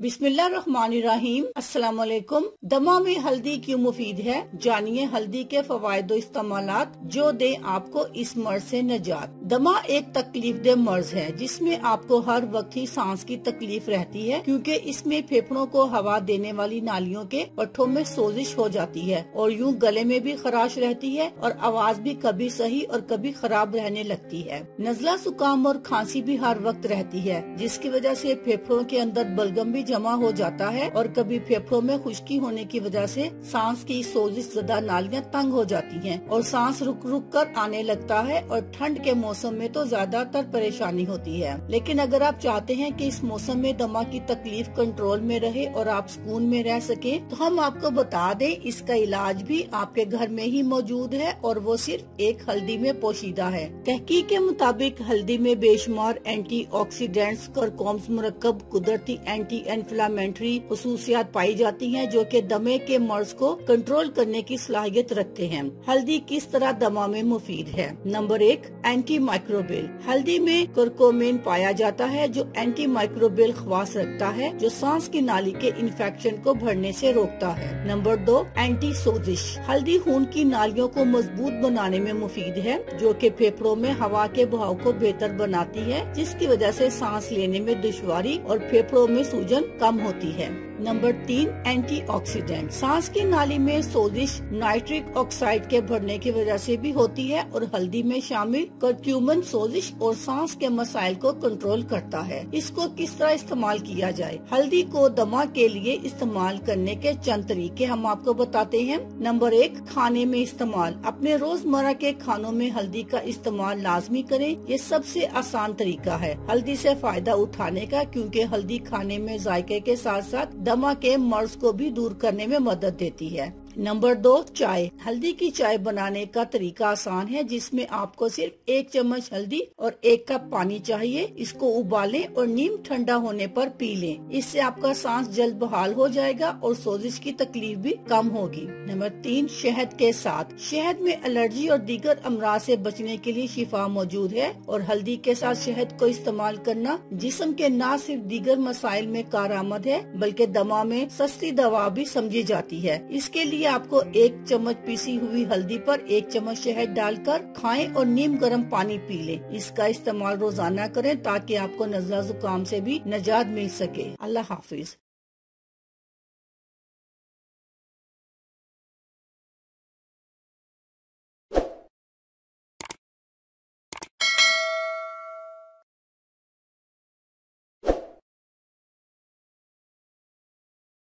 बिस्मिल्लाहिर्रहमानिर्रहीम। अस्सलाम वालेकुम। दमा में हल्दी क्यों मुफीद है, जानिए हल्दी के फवायद इस्तेमालात जो दे आपको इस मर्ज से निजात। दमा एक तकलीफ दे मर्ज है जिसमें आपको हर वक्त ही सांस की तकलीफ रहती है, क्योंकि इसमें फेफड़ों को हवा देने वाली नालियों के पट्टों में सोजिश हो जाती है और यूं गले में भी खराश रहती है और आवाज भी कभी सही और कभी खराब रहने लगती है। नजला, जुकाम और खांसी भी हर वक्त रहती है, जिसकी वजह से फेफड़ों के अंदर बलगम भी जमा हो जाता है और कभी फेफड़ों में खुश्की होने की वजह से सांस की सोजिश ज़दा नालियां तंग हो जाती हैं और सांस रुक रुक कर आने लगता है और ठंड के मौसम में तो ज्यादातर परेशानी होती है। लेकिन अगर आप चाहते हैं कि इस मौसम में दमा की तकलीफ कंट्रोल में रहे और आप सुकून में रह सके, तो हम आपको बता दें इसका इलाज भी आपके घर में ही मौजूद है और वो सिर्फ एक हल्दी में पोशीदा है। तहकीक के मुताबिक हल्दी में बेशुमार एंटीऑक्सीडेंट्स और कॉम्स मुरक्कब कुदरती एंटी इन्फ्लामेटरी खसूसियात पाई जाती हैं जो कि दमे के मर्ज को कंट्रोल करने की सलाहियत रखते हैं। हल्दी किस तरह दमा में मुफीद है? Number 1, anti microbial. हल्दी में कुरकुमिन पाया जाता है जो एंटी माइक्रोबियल खवास रखता है, जो सांस की नाली के इन्फेक्शन को बढ़ने से रोकता है। नंबर 2, एंटी सोजिश। हल्दी खून की नालियों को मजबूत बनाने में मुफीद है, जो कि फेफड़ों में हवा के बहाव को बेहतर बनाती है, जिसकी वजह से सांस लेने में दुश्वारी और फेफड़ों में सूजन कम होती है। Number 3, antioxidant. सांस की नाली में सोजिश नाइट्रिक ऑक्साइड के बढ़ने की वजह से भी होती है और हल्दी में शामिल करक्यूमिन सोजिश और सांस के मसाइल को कंट्रोल करता है। इसको किस तरह इस्तेमाल किया जाए? हल्दी को दमा के लिए इस्तेमाल करने के चंद तरीके हम आपको बताते हैं। नंबर 1, खाने में इस्तेमाल। अपने रोजमर्रा के खानों में हल्दी का इस्तेमाल लाजमी करें। ये सबसे आसान तरीका है हल्दी से फायदा उठाने का, क्योंकि हल्दी खाने में जायके के साथ साथ दमा के मर्ज को भी दूर करने में मदद देती है। नंबर 2, चाय। हल्दी की चाय बनाने का तरीका आसान है, जिसमें आपको सिर्फ 1 चम्मच हल्दी और 1 कप पानी चाहिए। इसको उबालें और नीम ठंडा होने पर पी लें। इससे आपका सांस जल्द बहाल हो जाएगा और सोजिश की तकलीफ भी कम होगी। नंबर 3, शहद के साथ। शहद में एलर्जी और दीगर अमराज से बचने के लिए शिफा मौजूद है और हल्दी के साथ शहद को इस्तेमाल करना जिस्म के न सिर्फ दीगर मसाइल में कारआमद है, बल्कि दमा में सस्ती दवा भी समझी जाती है। इसके लिए आपको 1 चम्मच पीसी हुई हल्दी पर 1 चम्मच शहद डालकर खाएं और नीम गर्म पानी पी लें। इसका इस्तेमाल रोजाना करें ताकि आपको नज़ला जुकाम से भी निजात मिल सके। अल्लाह हाफिज।